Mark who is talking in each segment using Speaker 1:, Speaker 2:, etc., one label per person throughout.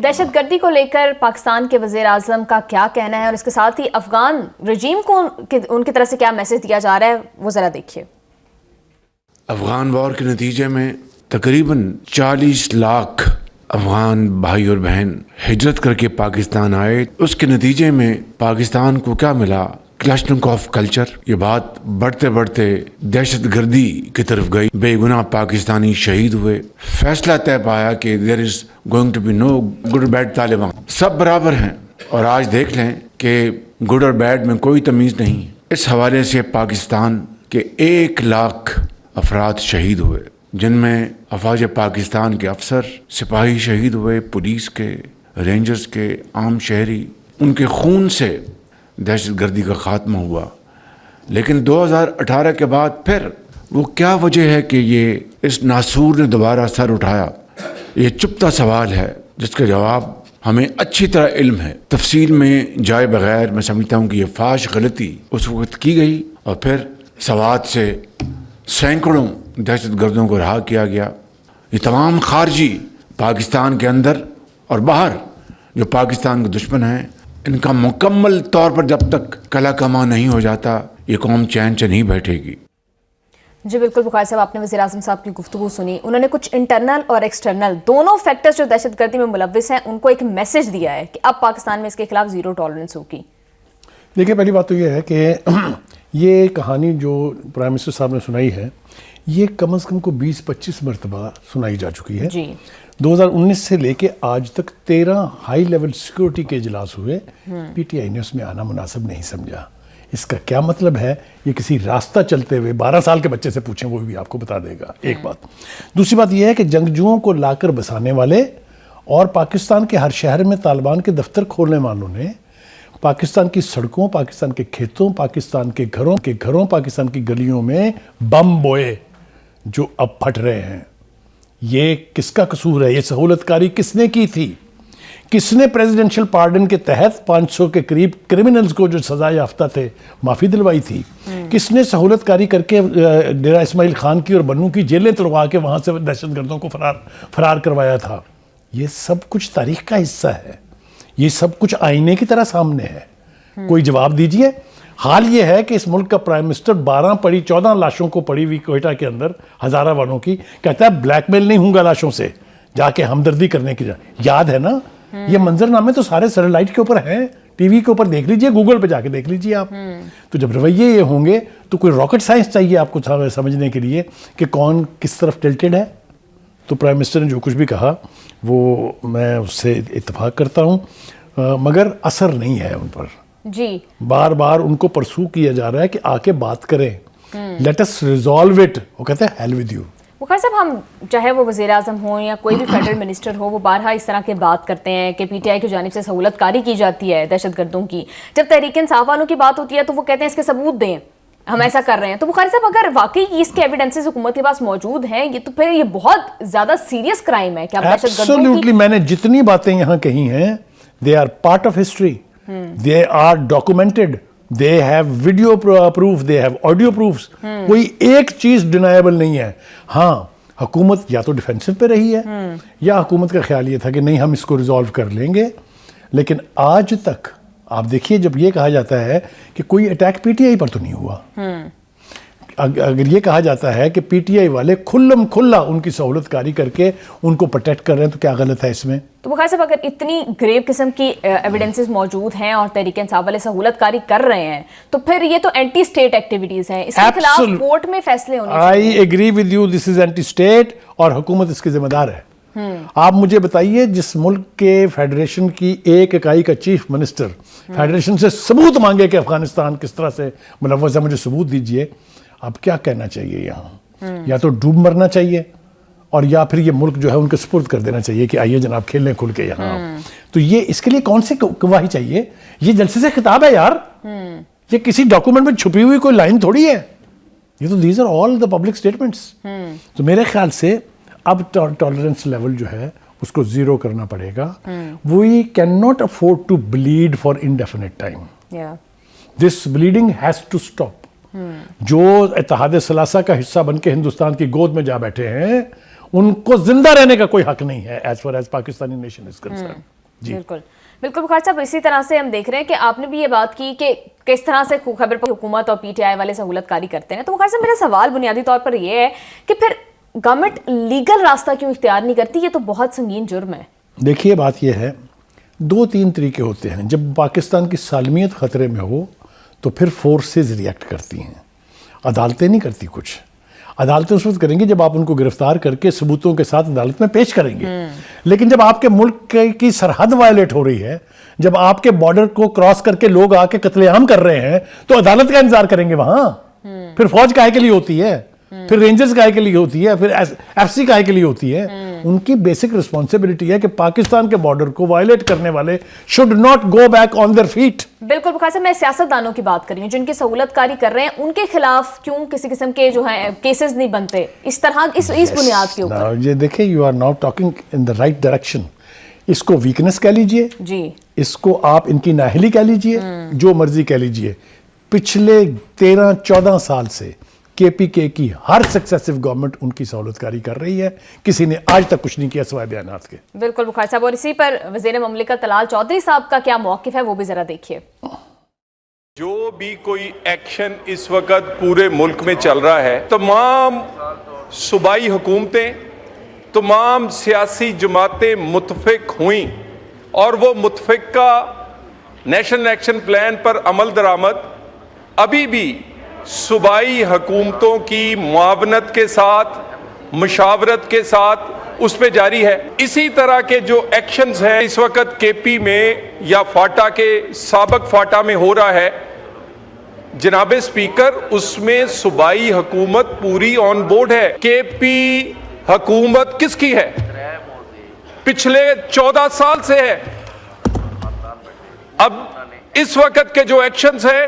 Speaker 1: دہشت گردی کو لے کر پاکستان کے وزیر اعظم کا کیا کہنا ہے اور اس کے ساتھ ہی افغان رجیم کو ان کی طرف سے کیا میسج دیا جا رہا ہے وہ ذرا دیکھیے۔
Speaker 2: افغان وار کے نتیجے میں تقریباً 40 لاکھ افغان بھائی اور بہن ہجرت کر کے پاکستان آئے۔ اس کے نتیجے میں پاکستان کو کیا ملا؟ Kalashnikov culture. یہ بات بڑھتے بڑھتے دہشت گردی کی طرف گئی، بے گناہ پاکستانی شہید ہوئے۔ فیصلہ طے پایا کہ there is going to be no good bad طالبان، سب برابر ہیں۔ اور آج دیکھ لیں کہ گڈ اور بیڈ میں کوئی تمیز نہیں۔ اس حوالے سے پاکستان کے 1 لاکھ افراد شہید ہوئے، جن میں افواج پاکستان کے افسر، سپاہی شہید ہوئے، پولیس کے، رینجرز کے، عام شہری۔ ان کے خون سے دہشت گردی کا خاتمہ ہوا۔ لیکن 2018 کے بعد پھر وہ کیا وجہ ہے کہ یہ اس ناسور نے دوبارہ سر اٹھایا؟ یہ چپتا سوال ہے جس کا جواب ہمیں اچھی طرح علم ہے۔ تفصیل میں جائے بغیر میں سمجھتا ہوں کہ یہ فاش غلطی اس وقت کی گئی اور پھر سوات سے سینکڑوں دہشت گردوں کو رہا کیا گیا۔ یہ تمام خارجی پاکستان کے اندر اور باہر جو پاکستان کے دشمن ہیں، ان کا مکمل طور پر جب تک کلا کما نہیں ہو جاتا یہ قوم چین سے نہیں بیٹھے گی۔
Speaker 1: جی بالکل بخاری صاحب، آپ نے وزیر اعظم صاحب کی گفتگو سنی، انہوں نے کچھ انٹرنل اور ایکسٹرنل دونوں فیکٹرز جو دہشت گردی میں ملوث ہیں ان کو ایک میسج دیا ہے کہ اب پاکستان میں اس کے خلاف زیرو ٹالرنس ہوگی۔
Speaker 3: دیکھیں، پہلی بات تو یہ ہے کہ یہ کہانی جو پرائم منسٹر صاحب نے سنائی ہے یہ کم از کم کو 20-25 مرتبہ سنائی جا چکی ہے۔
Speaker 1: جی
Speaker 3: 2019 سے لے کے آج تک 13 ہائی لیول سیکورٹی کے اجلاس ہوئے، پی ٹی آئی نے اس میں آنا مناسب نہیں سمجھا۔ اس کا کیا مطلب ہے؟ یہ کسی راستہ چلتے ہوئے 12 سال کے بچے سے پوچھیں وہ بھی آپ کو بتا دے گا، ایک بات۔ دوسری بات یہ ہے کہ جنگجوؤں کو لا کر بسانے والے اور پاکستان کے ہر شہر میں طالبان کے دفتر کھولنے والوں نے پاکستان کی سڑکوں، پاکستان کے کھیتوں، پاکستان کے گھروں، پاکستان کی گلیوں میں بم بوئے جو اب پھٹ رہے ہیں۔ یہ کس کا قصور ہے؟ یہ سہولت کاری کس نے کی تھی؟ کس نے پریزیڈنشل پارڈن کے تحت 500 کے قریب کرمنلز کو جو سزا یافتہ تھے معافی دلوائی تھی؟ کس نے سہولت کاری کر کے ڈیرہ اسماعیل خان کی اور بنو کی جیلیں تڑوا کے وہاں سے دہشت گردوں کو فرار کروایا تھا؟ یہ سب کچھ تاریخ کا حصہ ہے، یہ سب کچھ آئینے کی طرح سامنے ہے۔ کوئی جواب دیجئے۔ حال یہ ہے کہ اس ملک کا پرائم منسٹر 14 لاشوں کو پڑی ہوئی کوئٹہ کے اندر ہزارہ والوں کی کہتا ہے بلیک میل نہیں ہوں گا لاشوں سے، جا کے ہمدردی کرنے کی یاد ہے نا؟ یہ منظر نامے تو سارے سیٹلائٹ کے اوپر ہیں، ٹی وی کے اوپر دیکھ لیجئے، گوگل پہ جا کے دیکھ لیجئے آپ۔ تو جب رویے یہ ہوں گے تو کوئی راکٹ سائنس چاہیے آپ کو سمجھنے کے لیے کہ کون کس طرف ٹلٹڈ ہے۔ تو پرائم منسٹر نے جو کچھ بھی کہا وہ میں اس سے اتفاق کرتا ہوں، مگر اثر نہیں ہے ان پر۔
Speaker 1: جی
Speaker 3: بار بار ان کو پرسو کیا جا رہا ہے کہ آ کے بات کریں، لیٹ اس ریزالو اٹ۔ وہ کہتے ہیں ہیل ود یو۔
Speaker 1: بخاری صاحب، ہم چاہے وہ وزیر اعظم ہوں یا کوئی بھی فیڈرل منسٹر ہو، وہ بارہا اس طرح کے بات کرتے ہیں کہ پی ٹی آئی کی جانب سے سہولت کاری کی جاتی ہے دہشت گردوں کی۔ جب تحریک انصاف والوں کی بات ہوتی ہے تو وہ کہتے ہیں اس کے ثبوت دیں، ہم ایسا کر رہے ہیں۔ تو بخاری صاحب، اگر واقعی اس کے ایویڈنسز حکومت کے پاس موجود ہیں یہ تو پھر یہ بہت زیادہ سیریس کرائم ہے کہ آپ دہشت گردوں کی…
Speaker 3: ایبسولوٹلی، میں نے جتنی باتیں یہاں کہی ہیں they are part of history, they are documented, they have video proof, they have audio proofs. کوئی ایک چیز ڈینائبل نہیں ہے۔ ہاں، حکومت یا تو ڈیفینسو پہ رہی ہے یا حکومت کا خیال یہ تھا کہ نہیں ہم اس کو ریزالو کر لیں گے، لیکن آج تک آپ دیکھیے جب یہ کہا جاتا ہے کہ کوئی اٹیک پی ٹی آئی پر تو نہیں ہوا، اگر یہ کہا جاتا ہے کہ پی ٹی آئی والے کھلم کھلا ان کی سہولت کاری کر کے ان کو پروٹیکٹ کر رہے ہیں تو کیا غلط ہے اس میں؟
Speaker 1: تو بخاری صاحب، اگر اتنی گریو قسم کی ایویڈنسز موجود ہیں اور تحریک انصاف والے سہولت کاری کر رہے ہیں تو پھر یہ تو اینٹی اسٹیٹ ایکٹیویٹیز ہیں، اس کے خلاف کورٹ میں فیصلے ہونے چاہیے۔
Speaker 3: I agree with you, this is anti state اور حکومت اس کی ذمہ دار ہے۔ آپ مجھے بتائیے جس ملک کے فیڈریشن کی ایک اکائی کا چیف منسٹر فیڈریشن سے ثبوت مانگے کہ افغانستان کس طرح سے ملوث ہے، مجھے ثبوت دیجئے۔ اب کیا کہنا چاہیے یہاں؟ یا تو ڈوب مرنا چاہیے اور یا پھر یہ ملک جو ہے ان کے سپرد کر دینا چاہیے کہ آئیے جناب کھیلنے کھل کے یہاں۔ تو یہ اس کے لیے کون سی گواہی چاہیے؟ یہ جلسے سے خطاب ہے یار، یہ کسی ڈاکومنٹ میں چھپی ہوئی کوئی لائن تھوڑی ہے، یہ تو these are all the public statements. تو میرے خیال سے اب ٹالرنس لیول جو ہے اس کو زیرو کرنا پڑے گا۔ We can not afford to bleed for indefinite time, this bleeding has to stop. جو اتحاد ثلاثہ کا حصہ بن کے ہندوستان کی گود میں جا بیٹھے ہیں ان کو زندہ رہنے کا کوئی حق نہیں ہے as far as Pakistani nation is concern.
Speaker 1: بالکل بالکل بخار صاحب، اسی طرح سے ہم دیکھ رہے ہیں کہ آپ نے بھی یہ بات کی کہ کس طرح سے خیبر حکومت اور پی ٹی آئی والے سہولت کاری کرتے ہیں. تو بخار صاحب میرا سوال بنیادی طور پر یہ ہے کہ پھر گورنمنٹ لیگل راستہ کیوں اختیار نہیں کرتی؟ یہ تو بہت سنگین جرم ہے.
Speaker 3: دیکھیے بات یہ ہے، 2-3 طریقے ہوتے ہیں. جب پاکستان کی سالمیت خطرے میں ہو تو پھر فورسز ریئیکٹ کرتی ہیں، عدالتیں نہیں کرتی کچھ. عدالتیں اس وقت کریں گے جب آپ ان کو گرفتار کر کے ثبوتوں کے ساتھ عدالت میں پیش کریں گے. لیکن جب آپ کے ملک کی سرحد وائلیٹ ہو رہی ہے، جب آپ کے بارڈر کو کراس کر کے لوگ آ کے قتل عام کر رہے ہیں، تو عدالت کا انتظار کریں گے وہاں؟ پھر فوج کاہے کے لیے ہوتی ہے؟ پھر رینجرز کاہے کے لیے ہوتی ہے؟ پھر ایف سی کاہے کے لیے ہوتی ہے؟ ان کی بیسک رسپانسبلٹی ہے کہ پاکستان کے بارڈر کو وائلیٹ کرنے والے should not go back on their feet.
Speaker 1: بالکل بخار صاحب، میں سیاستدانوں کی بات کر رہی ہوں جن کی سہولت کاری کر رہے ہیں، ان کے خلاف کیوں کسی قسم کے جو ہیں کیسز نہیں بنتے اس طرح اس بنیاد کے اوپر؟
Speaker 3: یہ دیکھیں، you are now talking in the right direction. اس کو ویکنس کہہ لیجئے
Speaker 1: جی،
Speaker 3: اس کو آپ ان کی نااہلی کہہ لیجئے، جو مرضی کہہ لیجئے. پچھلے 13-14 سال سے کے پی کے کی ہر سکسیسو گورنمنٹ ان کی سہولت کاری کر رہی ہے. کسی نے آج تک کچھ نہیں کیا سوائے بیانات کے.
Speaker 1: بالکل بخار صاحب، اور اسی پر وزیر مملکت طلال چودھری صاحب کا کیا موقف ہے وہ بھی ذرا دیکھیے.
Speaker 4: جو بھی کوئی ایکشن اس وقت پورے ملک میں چل رہا ہے، تمام صوبائی حکومتیں، تمام سیاسی جماعتیں متفق ہوئیں اور وہ متفقہ نیشنل ایکشن پلان پر عمل درآمد ابھی بھی صوبائی حکومتوں کی معاونت کے ساتھ، مشاورت کے ساتھ اس پہ جاری ہے. اسی طرح کے جو ایکشنز ہیں اس وقت کے پی میں یا فاٹا کے سابق فاٹا میں ہو رہا ہے، جناب اسپیکر، اس میں صوبائی حکومت پوری آن بورڈ ہے. کے پی حکومت کس کی ہے؟ پچھلے 14 سال سے ہے. اب اس وقت کے جو ایکشنز ہیں،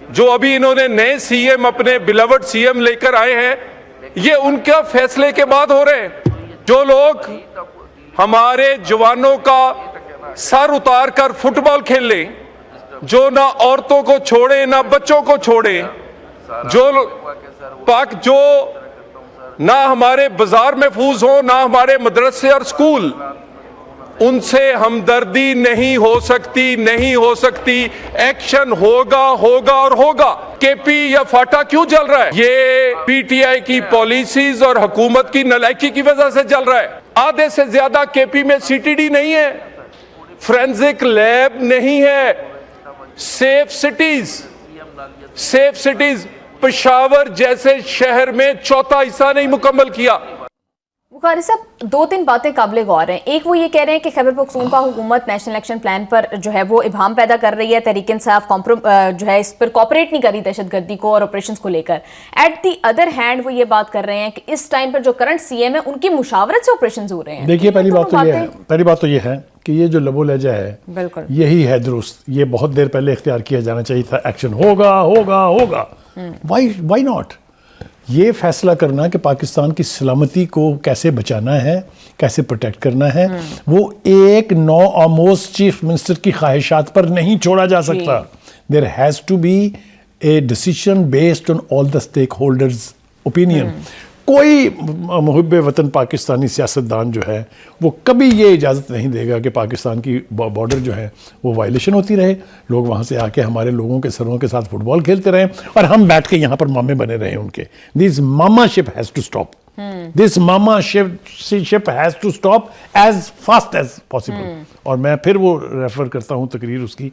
Speaker 4: جو ابھی انہوں نے نئے سی ایم، اپنے بیلوڈ سی ایم لے کر آئے ہیں، یہ ان کا فیصلے کے بعد ہو رہے ہیں. جو لوگ ہمارے جوانوں کا سر اتار کر فٹ بال کھیل لیں، جو نہ عورتوں کو چھوڑے نہ بچوں کو چھوڑے، جو نہ ہمارے بازار محفوظ ہوں نہ ہمارے مدرسے اور سکول، ان سے ہمدردی نہیں ہو سکتی. ایکشن ہوگا اور ہوگا. کے پی یا فاٹا کیوں چل رہا ہے؟ یہ پی ٹی آئی کی پالیسیز اور حکومت کی نالائکی کی وجہ سے چل رہا ہے. آدھے سے زیادہ کے پی میں سی ٹی ڈی نہیں ہے، فورینزک لیب نہیں ہے. سیف سٹیز پشاور جیسے شہر میں 1/4 حصہ نہیں مکمل کیا.
Speaker 1: بخاری صاحب، 2-3 باتیں قابل غور ہیں. ایک وہ یہ کہہ رہے ہیں کہ خیبر پختونخوا حکومت نیشنل ایکشن پلان پر جو ہے وہ ابہام پیدا کر رہی ہے، تحریک انصاف جو ہے اس پر کوآپریٹ نہیں کر رہی دہشت گردی کو اور آپریشنز کو لے کر. ایٹ دی ادر ہینڈ وہ یہ بات کر رہے ہیں کہ اس ٹائم پر جو کرنٹ سی ایم ہے ان کی مشاورت سے آپریشنز ہو رہے ہیں.
Speaker 3: دیکھیے، پہلی بات تو یہ ہے کہ یہ جو لب و لہجہ ہے
Speaker 1: بالکل
Speaker 3: یہی ہے درست. یہ بہت دیر پہلے اختیار کیا جانا چاہیے تھا. ایکشن ہوگا. Why not? یہ فیصلہ کرنا کہ پاکستان کی سلامتی کو کیسے بچانا ہے، کیسے پروٹیکٹ کرنا ہے، وہ ایک نو آموز چیف منسٹر کی خواہشات پر نہیں چھوڑا جا سکتا. There has to be a decision based on all the stakeholders opinion. کوئی محب وطن پاکستانی سیاستدان جو ہے وہ کبھی یہ اجازت نہیں دے گا کہ پاکستان کی بارڈر جو ہے وہ وائلیشن ہوتی رہے، لوگ وہاں سے آ کے ہمارے لوگوں کے سروں کے ساتھ فٹ بال کھیلتے رہیں اور ہم بیٹھ کے یہاں پر مامے بنے رہیں ان کے. This mama ship has to stop. This mama ship has to stop as fast as possible. اور میں پھر وہ ریفر کرتا ہوں تقریر اس کی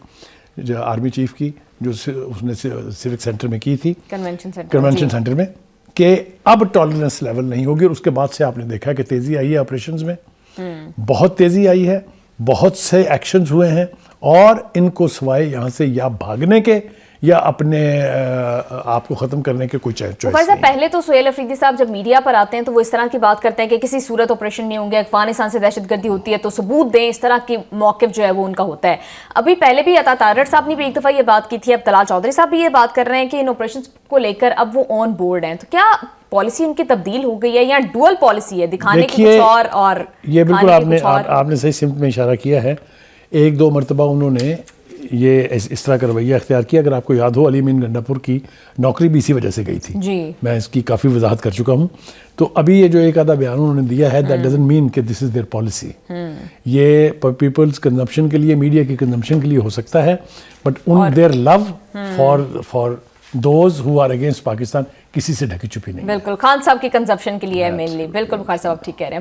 Speaker 3: جو آرمی چیف کی، جو اس نے سیوک سینٹر میں کی تھی، کنونشن سینٹر میں، کہ اب ٹالرنس لیول نہیں ہوگی. اور اس کے بعد سے آپ نے دیکھا کہ تیزی آئی ہے آپریشنز میں، بہت تیزی آئی ہے، بہت سے ایکشنز ہوئے ہیں. اور ان کو سوائے یہاں سے یا بھاگنے کے یا اپنے آپ کو ختم کرنے کے کوئی چوائس نہیں.
Speaker 1: پہلے تو سہیل افریدی صاحب جب میڈیا پر آتے ہیں تو وہ اس طرح کی بات کرتے ہیں کہ کسی صورت آپریشن نہیں ہوں گے، افغانستان سے دہشت گردی ہوتی ہے تو ثبوت دیں، اس طرح کی موقف جو ہے وہ ان کا ہوتا ہے. ابھی پہلے بھی عطا تارڑ صاحب نے بھی ایک دفعہ یہ بات کی تھی، اب طلال چودھری صاحب بھی یہ بات کر رہے ہیں کہ ان آپریشن کو لے کر اب وہ آن بورڈ ہیں. تو کیا پالیسی ان کی تبدیل ہو گئی ہے یا ڈوئل پالیسی ہے، دکھانے کی کچھ اور
Speaker 3: یہ بالکل آپ نے صحیح سمت میں اشارہ کیا ہے. 1-2 مرتبہ انہوں نے یہ اس طرح کا رویہ اختیار کیا. اگر آپ کو یاد ہو علی امین گنڈاپور کی نوکری بھی اسی وجہ سے گئی تھی.
Speaker 1: جی
Speaker 3: میں اس کی کافی وضاحت کر چکا ہوں. تو ابھی یہ جو ایک آدھا بیان انہوں نے دیا ہے دیٹ ڈزنٹ مین کہ دس از دیئر پالیسی. یہ پیپلز کنزمپشن کے لیے, میڈیا کی کنزمپشن کے لیے ہو سکتا ہے, but in their love for those who are against Pakistan کسی سے ڈھکی چھپی نہیں.
Speaker 1: بالکل خان صاحب کی کنزمپشن کے لیے ہے مینلی. بالکل بخار صاحب ٹھیک کہہ رہے ہیں.